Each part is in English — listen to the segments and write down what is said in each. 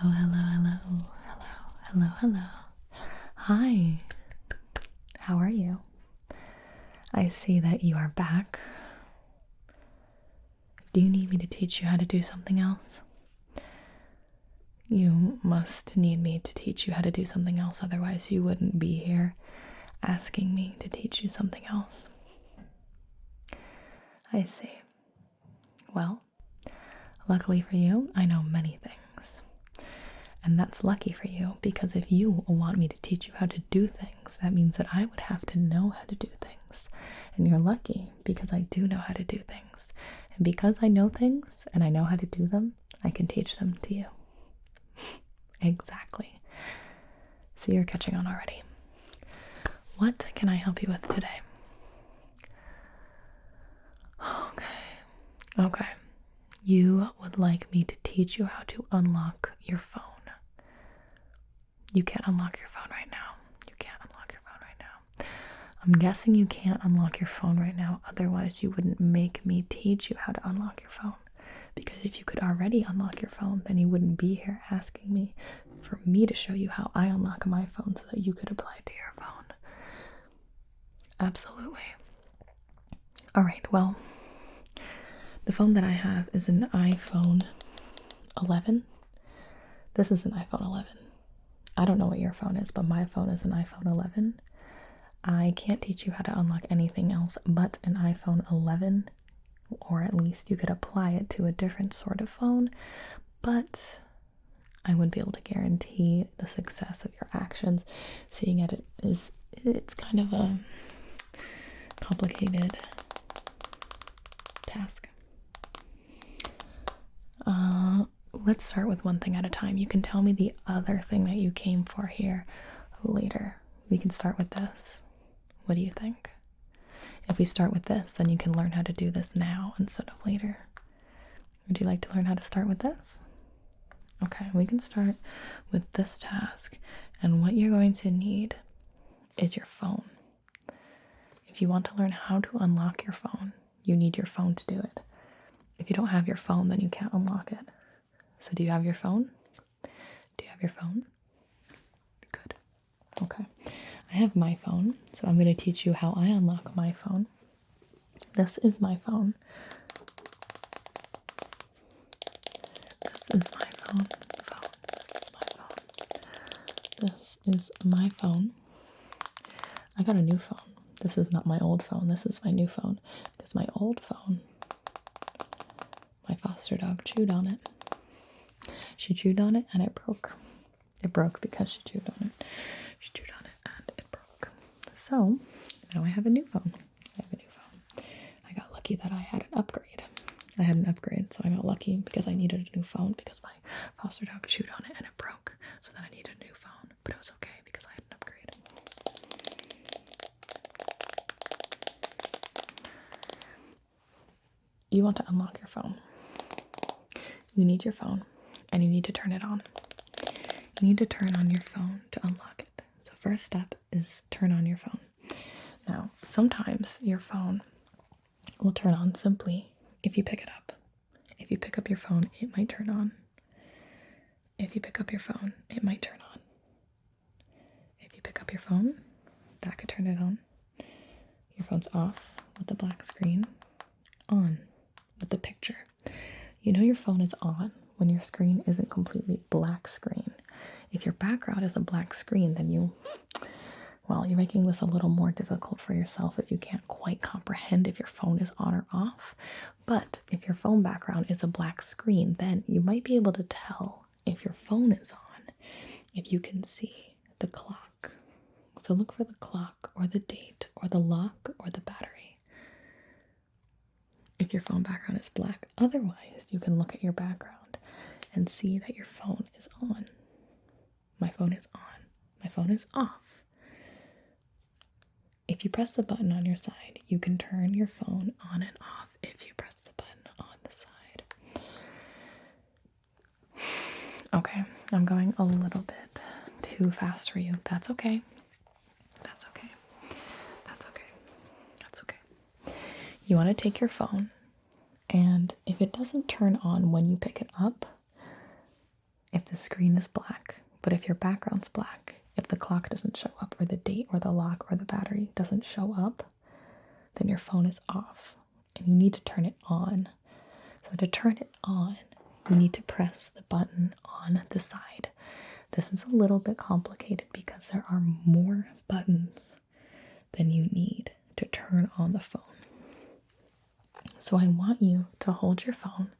Hello, hello, hello, hello, hello, hello. Hi, how are you? I see that you are back. Do you need me to teach you how to do something else? You must need me to teach you how to do something else, otherwise you wouldn't be here asking me to teach you something else. I see. Well, luckily for you, I know many things. And that's lucky for you, because if you want me to teach you how to do things, that means that I would have to know how to do things. And you're lucky because I do know how to do things. And because I know things and I know how to do them, I can teach them to you. Exactly. So you're catching on already. What can I help you with today? Okay. You would like me to teach you how to unlock your phone. You can't unlock your phone right now. You can't unlock your phone right now. I'm guessing you can't unlock your phone right now, otherwise you wouldn't make me teach you how to unlock your phone. Because if you could already unlock your phone, then you wouldn't be here asking me for me to show you how I unlock my phone so that you could apply it to your phone. Absolutely. Alright, well, the phone that I have is an iPhone 11. This is an iPhone 11. I don't know what your phone is, but my phone is an iPhone 11. I can't teach you how to unlock anything else but an iPhone 11, or at least you could apply it to a different sort of phone, but I wouldn't be able to guarantee the success of your actions, seeing it's kind of a complicated task. Let's start with one thing at a time. You can tell me the other thing that you came for here later. We can start with this. What do you think? If we start with this, then you can learn how to do this now instead of later. Would you like to learn how to start with this? Okay, we can start with this task. And what you're going to need is your phone. If you want to learn how to unlock your phone, you need your phone to do it. If you don't have your phone, then you can't unlock it. So do you have your phone? Do you have your phone? Good. Okay. I have my phone, so I'm going to teach you how I unlock my phone. This is my phone. This is my phone. This is my phone. I got a new phone. This is not my old phone. This is my new phone. Because my old phone, my foster dog chewed on it. She chewed on it and it broke. It broke because she chewed on it. She chewed on it and it broke. So now I have a new phone. I got lucky that I had an upgrade. So I got lucky because I needed a new phone because my foster dog chewed on it and it broke. So then I needed a new phone. But it was okay because I had an upgrade. You want to unlock your phone. You need your phone and you need to turn it on. You need to turn on your phone to unlock it. So first step is turn on your phone. Now, sometimes your phone will turn on simply if you pick it up. If you pick up your phone, it might turn on. If you pick up your phone, it might turn on. If you pick up your phone, that could turn it on. Your phone's off with the black screen, on with the picture. You know your phone is on when your screen isn't completely black screen. If your background is a black screen, then you're making this a little more difficult for yourself if you can't quite comprehend if your phone is on or off. But if your phone background is a black screen, then you might be able to tell if your phone is on if you can see the clock. So look for the clock or the date or the lock or the battery. If your phone background is black, otherwise you can look at your background and see that your phone is on. My phone is on. My phone is off. If you press the button on your side, you can turn your phone on and off if you press the button on the side. Okay, I'm going a little bit too fast for you. That's okay. That's okay. That's okay. That's okay. You want to take your phone, and if it doesn't turn on when you pick it up, if the screen is black, but if your background's black, if the clock doesn't show up, or the date, or the lock, or the battery doesn't show up, then your phone is off, and you need to turn it on. So to turn it on, you need to press the button on the side. This is a little bit complicated because there are more buttons than you need to turn on the phone. So I want you to hold your phone,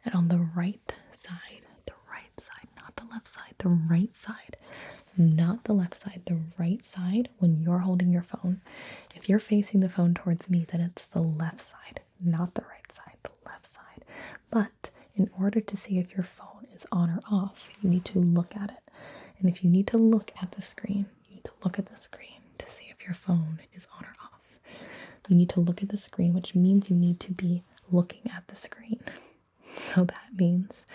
and on the right side, not the left side, the right side, not the left side, the right side, when you're holding your phone. If you're facing the phone towards me, then it's the left side, not the right side, the left side. But in order to see if your phone is on or off, you need to look at it. And if you need to look at the screen, you need to look at the screen to see if your phone is on or off. You need to look at the screen, which means you need to be looking at the screen. So that means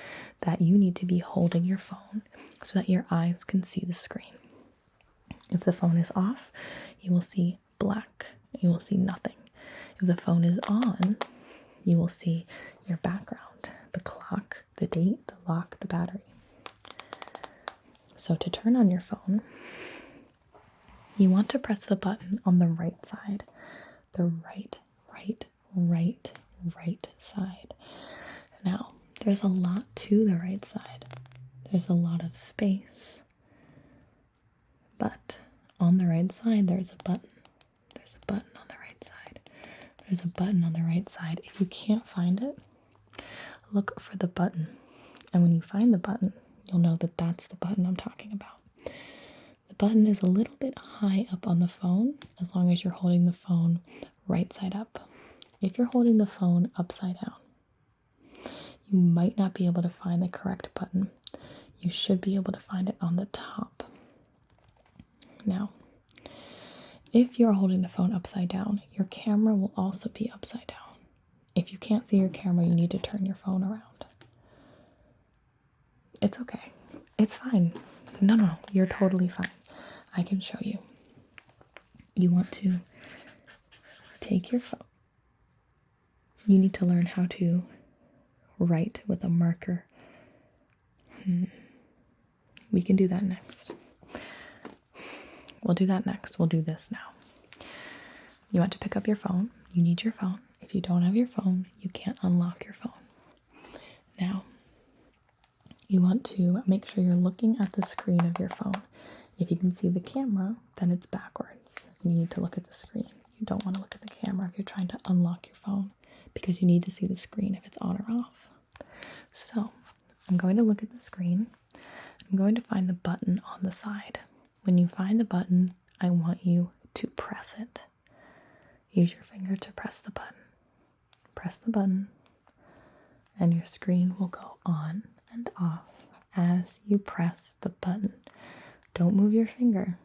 that you need to be holding your phone so that your eyes can see the screen. If the phone is off, you will see black. You will see nothing. If the phone is on, you will see your background, the clock, the date, the lock, the battery. So to turn on your phone, you want to press the button on the right side. The right side. Now, there's a lot to the right side. There's a lot of space. But on the right side, there's a button. There's a button on the right side. There's a button on the right side. If you can't find it, look for the button. And when you find the button, you'll know that that's the button I'm talking about. The button is a little bit high up on the phone, as long as you're holding the phone right side up. If you're holding the phone upside down, you might not be able to find the correct button. You should be able to find it on the top. Now, if you're holding the phone upside down, your camera will also be upside down. If you can't see your camera, you need to turn your phone around. It's okay. It's fine. No, you're totally fine. I can show you. You want to take your phone. You need to learn how to write with a marker. We can do that next. We'll do that next. We'll do this now. You want to pick up your phone. You need your phone. If you don't have your phone, you can't unlock your phone. Now, you want to make sure you're looking at the screen of your phone. If you can see the camera, then it's backwards. You need to look at the screen. You don't want to look at the camera if you're trying to unlock your phone, because you need to see the screen if it's on or off. So, I'm going to look at the screen. I'm going to find the button on the side. When you find the button, I want you to press it. Use your finger to press the button. Press the button, and your screen will go on and off as you press the button. Don't move your finger.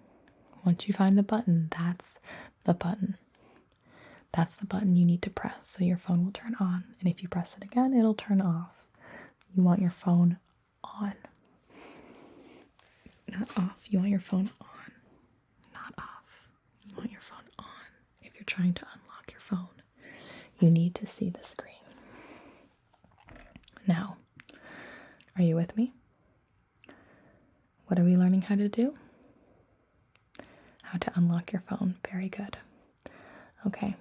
Once you find the button, that's the button. That's the button you need to press so your phone will turn on. And if you press it again, it'll turn off. You want your phone on. Not off. You want your phone on. Not off. You want your phone on. If you're trying to unlock your phone, you need to see the screen. Now, are you with me? What are we learning how to do? How to unlock your phone. Very good. Okay.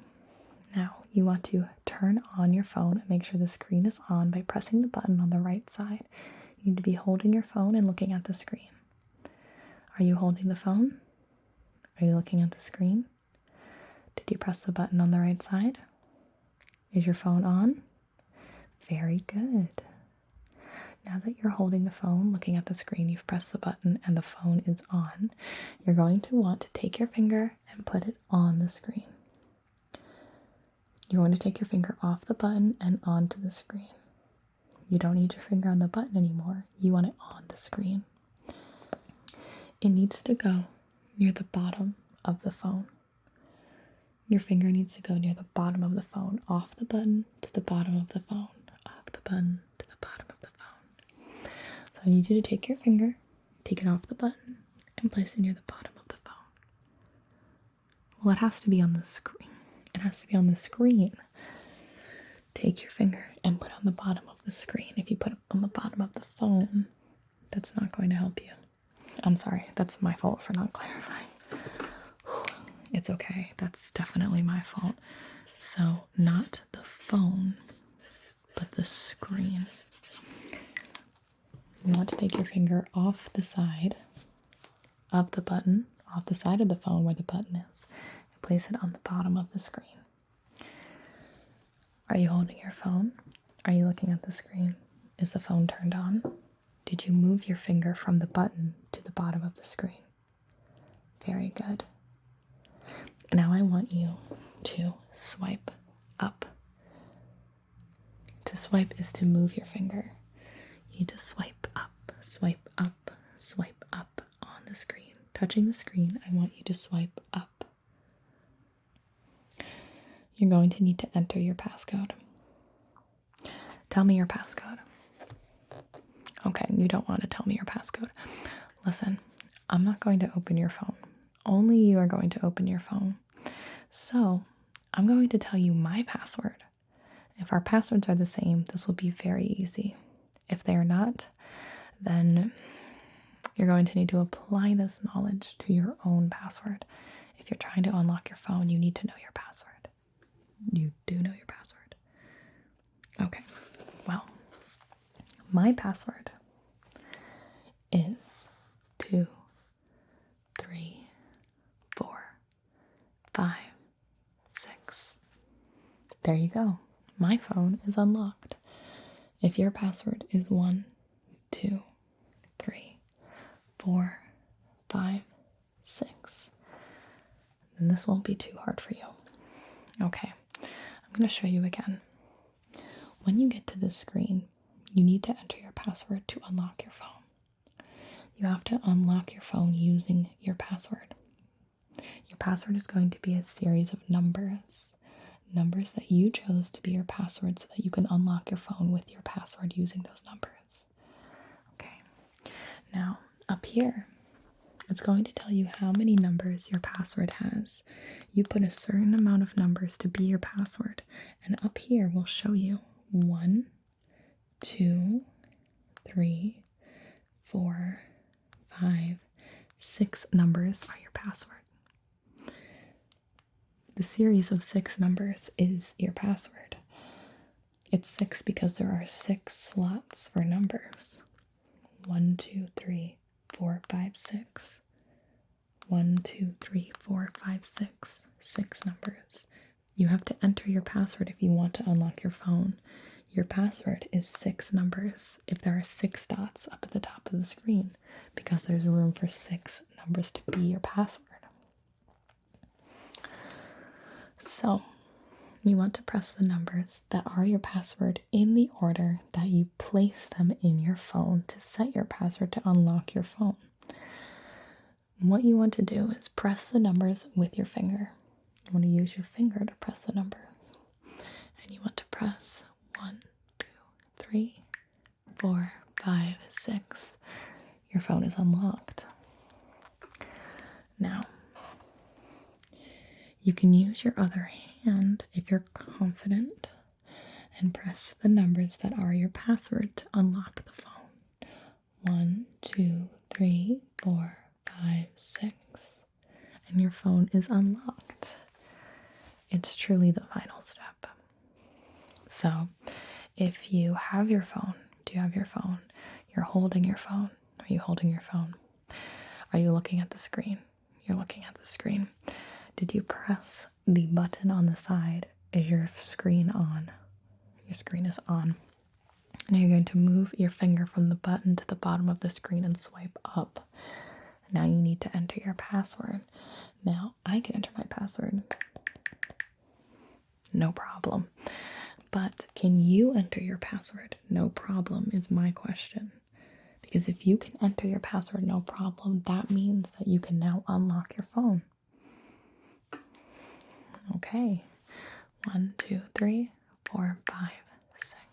Now, you want to turn on your phone and make sure the screen is on by pressing the button on the right side. You need to be holding your phone and looking at the screen. Are you holding the phone? Are you looking at the screen? Did you press the button on the right side? Is your phone on? Very good. Now that you're holding the phone, looking at the screen, you've pressed the button and the phone is on, you're going to want to take your finger and put it on the screen. You're going to take your finger off the button and onto the screen. You don't need your finger on the button anymore. You want it on the screen. It needs to go near the bottom of the phone. Your finger needs to go near the bottom of the phone, off the button to the bottom of the phone, off the button to the bottom of the phone. So I need you to take your finger, take it off the button, and place it near the bottom of the phone. Well, it has to be on the screen. It has to be on the screen. Take your finger and put it on the bottom of the screen. If you put it on the bottom of the phone, that's going to help you. I'm sorry, that's my fault for not clarifying. It's okay, that's definitely my fault. So, not the phone, but the screen. You want to take your finger off the side of the button, off the side of the phone where the button is, and place it on the bottom of the screen. Are you holding your phone? Are you looking at the screen? Is the phone turned on? Did you move your finger from the button to the bottom of the screen? Very good. Now I want you to swipe up. To swipe is to move your finger. You need to swipe up, swipe up, swipe up on the screen. Touching the screen, I want you to swipe up. You're going to need to enter your passcode. Tell me your passcode. Okay, you don't want to tell me your passcode. Listen, I'm not going to open your phone. Only you are going to open your phone. So, I'm going to tell you my password. If our passwords are the same, this will be very easy. If they are not, then you're going to need to apply this knowledge to your own password. If you're trying to unlock your phone, you need to know your password. You do know your password. Okay, well, my password is 2, 3, 4, 5, 6. There you go. My phone is unlocked. If your password is 1, 2, 3, 4, 5, 6, then this won't be too hard for you. Okay, I'm going to show you again. When you get to this screen, you need to enter your password to unlock your phone. You have to unlock your phone using your password. Your password is going to be a series of numbers. Numbers that you chose to be your password so that you can unlock your phone with your password using those numbers. Okay, now up here, it's going to tell you how many numbers your password has. You put a certain amount of numbers to be your password, and up here will show you 1, 2, 3, 4, 5, 6 numbers are your password. The series of 6 numbers is your password. It's 6 because there are 6 slots for numbers. 1, 2, 3, 4, 5, 6. 1, 2, 3, 4, 5, 6. 6 numbers. You have to enter your password if you want to unlock your phone. Your password is 6 numbers if there are 6 dots up at the top of the screen, because there's room for 6 numbers to be your password. So, you want to press the numbers that are your password in the order that you place them in your phone to set your password to unlock your phone. What you want to do is press the numbers with your finger. You want to use your finger to press the numbers. And you want to press 1, 2, 3, 4, 5, 6. Your phone is unlocked. Now, you can use your other hand if you're confident and press the numbers that are your password to unlock the phone. 1, 2, 3, 4, 5, 6. And your phone is unlocked. It's truly the final step. So, if you have your phone, do you have your phone? You're holding your phone. Are you holding your phone? Are you looking at the screen? You're looking at the screen. Did you press the button on the side? Is your screen on? Your screen is on. Now you're going to move your finger from the button to the bottom of the screen and swipe up. Now you need to enter your password. Now I can enter my password. No problem. But can you enter your password? No problem is my question. Because if you can enter your password no problem, that means that you can now unlock your phone. Okay. 1, 2, 3, 4, 5,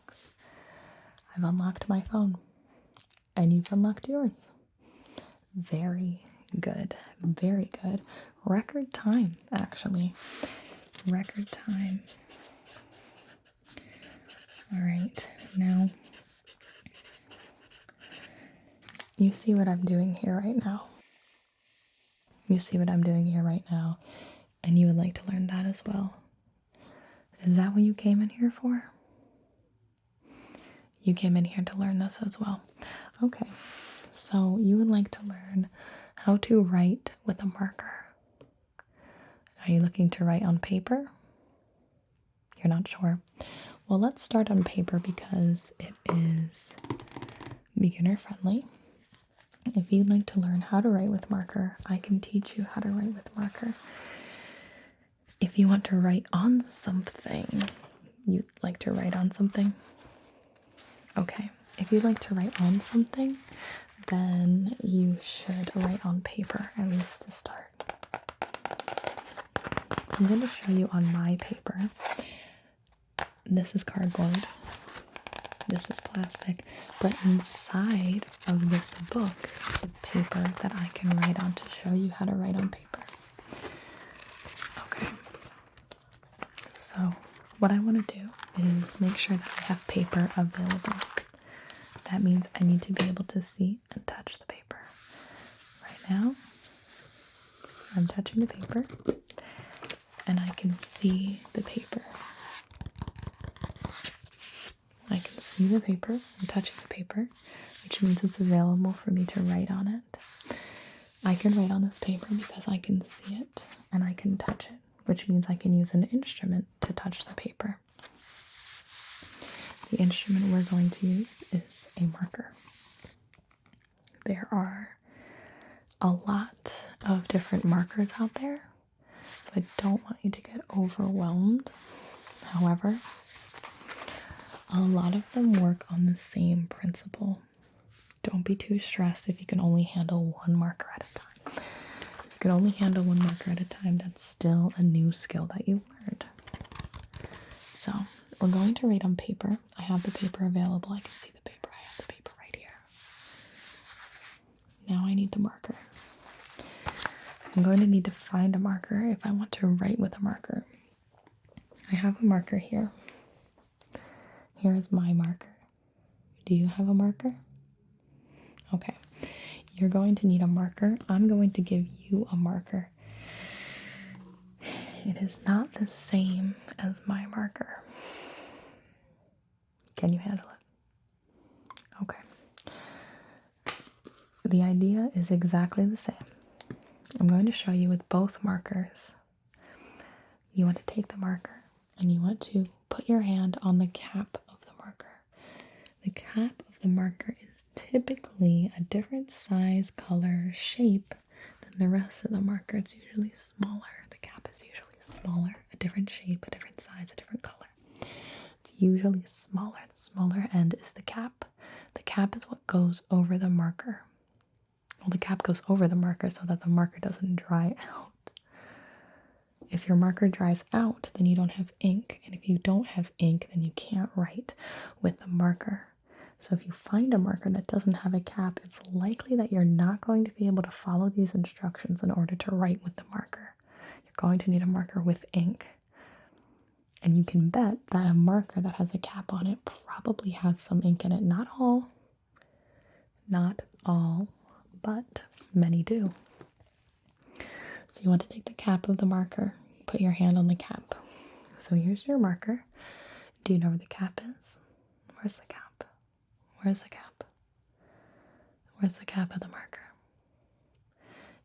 6. I've unlocked my phone. And you've unlocked yours. Very good. Very good. Record time, actually. Record time. All right. Now, You see what I'm doing here right now. You see what I'm doing here right now, and you would like to learn that as well. Is that what you came in here for? You came in here to learn this as well. Okay, so you would like to learn how to write with a marker. Are you looking to write on paper? You're not sure. Well, let's start on paper because it is beginner friendly. If you'd like to learn how to write with marker, I can teach you how to write with marker. If you want to write on something, you'd like to write on something? Okay, if you'd like to write on something, then you should write on paper, at least to start. So I'm going to show you on my paper. This is cardboard. This is plastic, but inside of this book is paper that I can write on to show you how to write on paper. Okay. So what I want to do is make sure that I have paper available. That means I need to be able to see and touch the paper. Right now, I'm touching the paper, and I can see the paper. I can see the paper, I'm touching the paper, which means it's available for me to write on it. I can write on this paper because I can see it and I can touch it, which means I can use an instrument to touch the paper. The instrument we're going to use is a marker. There are a lot of different markers out there, so I don't want you to get overwhelmed. However, a lot of them work on the same principle. Don't be too stressed if you can only handle one marker at a time. If you can only handle one marker at a time, that's still a new skill that you've learned. So, we're going to write on paper. I have the paper available. I can see the paper. I have the paper right here. Now I need the marker. I'm going to need to find a marker if I want to write with a marker. I have a marker here. Here is my marker. Do you have a marker? Okay. You're going to need a marker. I'm going to give you a marker. It is not the same as my marker. Can you handle it? Okay. The idea is exactly the same. I'm going to show you with both markers. You want to take the marker and you want to put your hand on the cap of the marker. The cap of the marker is typically a different size, color, shape than the rest of the marker. It's usually smaller. The cap is usually smaller, a different shape, a different size, a different color. It's usually smaller. The smaller end is the cap. The cap is what goes over the marker. Well, the cap goes over the marker so that the marker doesn't dry out. If your marker dries out, then you don't have ink. And if you don't have ink, then you can't write with the marker. So if you find a marker that doesn't have a cap, it's likely that you're not going to be able to follow these instructions in order to write with the marker. You're going to need a marker with ink. And you can bet that a marker that has a cap on it probably has some ink in it. Not all, but many do. So you want to take the cap of the marker, put your hand on the cap. So here's your marker. Do you know where the cap is? Where's the cap? Where's the cap? Where's the cap of the marker?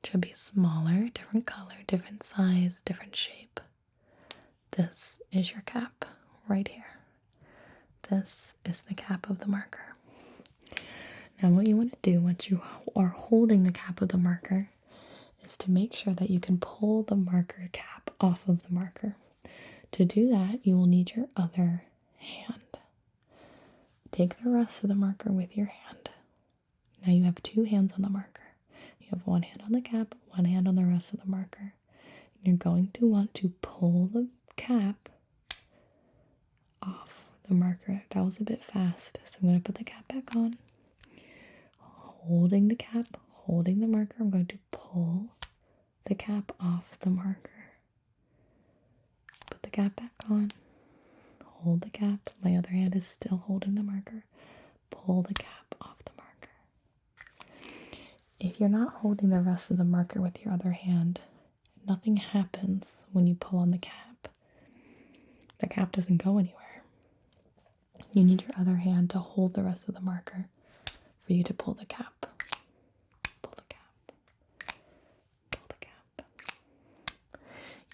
It should be smaller, different color, different size, different shape. This is your cap right here. This is the cap of the marker. Now what you want to do once you are holding the cap of the marker is to make sure that you can pull the marker cap off of the marker. To do that, you will need your other hand. Take the rest of the marker with your hand. Now you have two hands on the marker. You have one hand on the cap, one hand on the rest of the marker. You're going to want to pull the cap off the marker. That was a bit fast, so I'm going to put the cap back on. Holding the cap, holding the marker, I'm going to pull the cap off the marker. Put the cap back on. Hold the cap. My other hand is still holding the marker. Pull the cap off the marker. if you're not holding the rest of the marker with your other hand, nothing happens when you pull on the cap. The cap doesn't go anywhere. You need your other hand to hold the rest of the marker for you to pull the cap. Pull the cap. Pull the cap.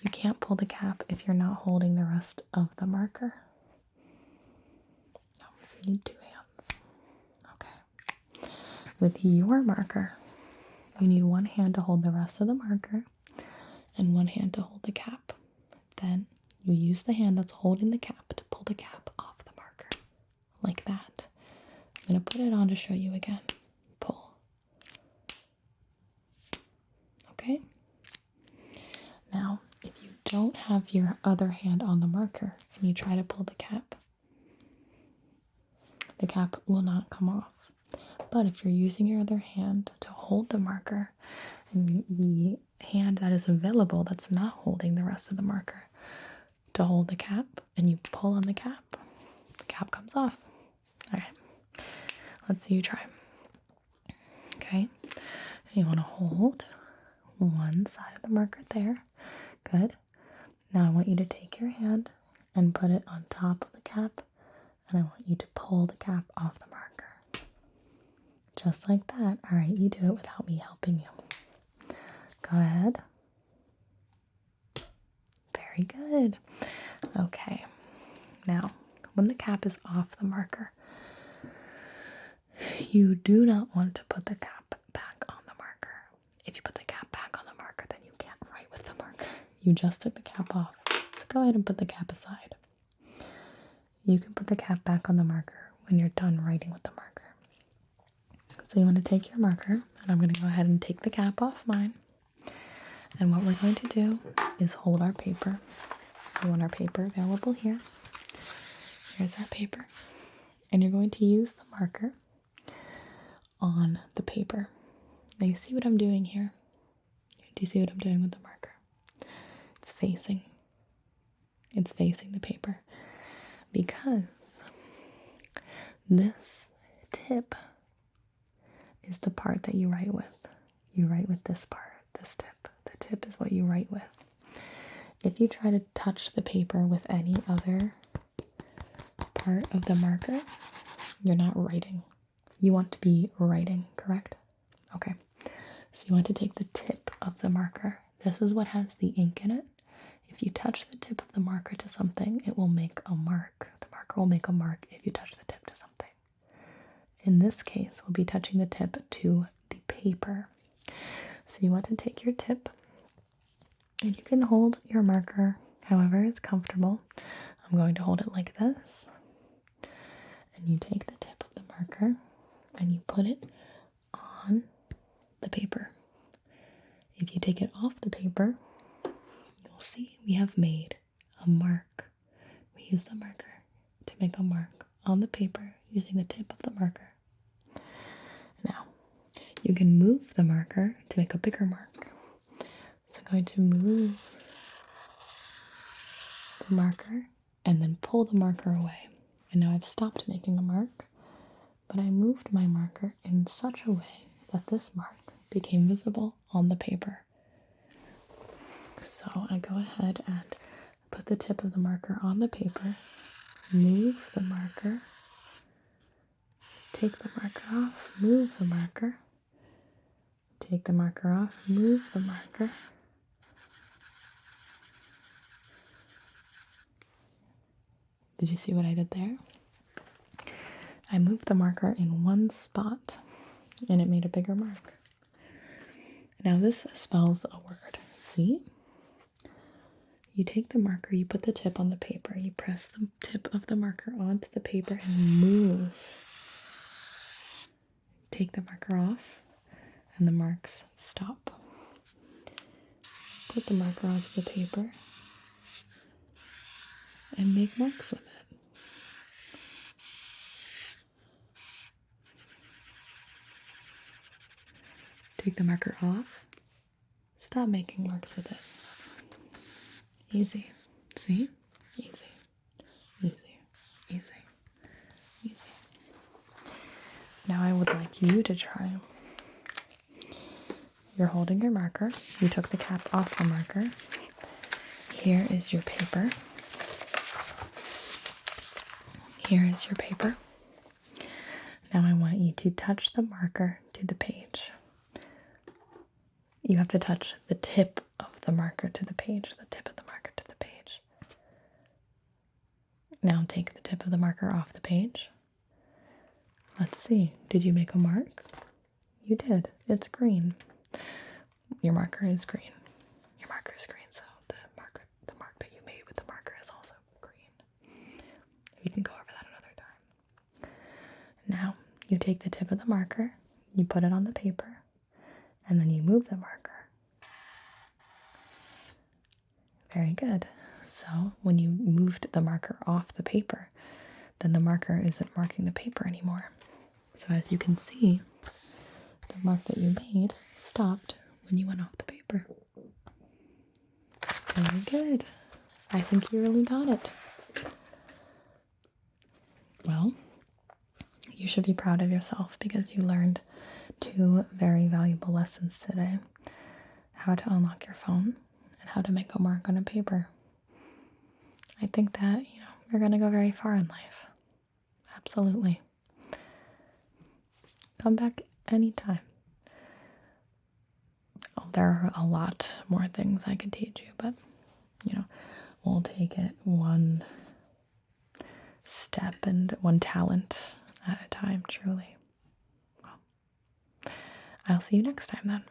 You can't pull the cap if you're not holding the rest of the marker. So you need two hands. Okay. With your marker, you need one hand to hold the rest of the marker and one hand to hold the cap. Then you use the hand that's holding the cap to pull the cap off the marker. Like that. I'm going to put it on to show you again. Pull. Okay? Now, if you don't have your other hand on the marker and you try to pull the cap will not come off. But if you're using your other hand to hold the marker and the hand that is available that's not holding the rest of the marker to hold the cap and you pull on the cap comes off. All right, let's see you try. Okay, you want to hold one side of the marker there. Good. Now I want you to take your hand and put it on top of the cap, and I want you to pull the cap off the marker. Just like that. All right, you do it without me helping you. Go ahead. Very good. Okay. Now, when the cap is off the marker, you do not want to put the cap back on the marker. If you put the cap back on the marker, then you can't write with the marker. You just took the cap off. So go ahead and put the cap aside. You can put the cap back on the marker when you're done writing with the marker. So you want to take your marker, and I'm going to go ahead and take the cap off mine. And what we're going to do is hold our paper. We want our paper available here. Here's our paper. And you're going to use the marker on the paper. Now you see what I'm doing here? Do you see what I'm doing with the marker? It's facing the paper, because this tip is the part that you write with. You write with this part, this tip. The tip is what you write with. If you try to touch the paper with any other part of the marker, you're not writing. You want to be writing, correct? Okay. So you want to take the tip of the marker. This is what has the ink in it. If you touch the tip of the marker to something, it will make a mark. The marker will make a mark if you touch the tip to something. In this case, we'll be touching the tip to the paper. So you want to take your tip, and you can hold your marker however is comfortable. I'm going to hold it like this. And you take the tip of the marker and you put it on the paper. If you take it off the paper, you'll see we have made a mark. We use the marker to make a mark on the paper using the tip of the marker. Now, you can move the marker to make a bigger mark. So I'm going to move the marker and then pull the marker away. And now I've stopped making a mark, but I moved my marker in such a way that this mark became visible on the paper. So I go ahead and put the tip of the marker on the paper, move the marker, take the marker off, move the marker, take the marker off, move the marker. Did you see what I did there? I moved the marker in one spot and it made a bigger mark. Now this spells a word. See? You take the marker, you put the tip on the paper, you press the tip of the marker onto the paper and move. Take the marker off and the marks stop. Put the marker onto the paper and make marks with it. Take the marker off, stop making marks with it. Easy. See? Easy. Easy. Easy. Easy. Now I would like you to try you're holding your marker. You took the cap off the marker. Here is your paper. Here is your paper. Now I want you to touch the marker to the page. You have to touch the tip of the marker to the page, the tip of the marker to the page. Now take the tip of the marker off the page. Let's see, did you make a mark? You did, it's green. Your marker is green. Your marker is green, so the mark that you made with the marker is also green. We can go over that another time. Now, you take the tip of the marker, you put it on the paper, and then you move the marker. Very good. So when you moved the marker off the paper, then the marker isn't marking the paper anymore. So as you can see, the mark that you made stopped when you went off the paper. Very good. I think you really got it. Well, you should be proud of yourself because you learned 2 very valuable lessons today. How to unlock your phone and how to make a mark on a paper. I think that, you're going to go very far in life. Absolutely. Come back anytime. Oh, there are a lot more things I could teach you, but, we'll take it one step and one talent at a time, truly. Well, I'll see you next time then.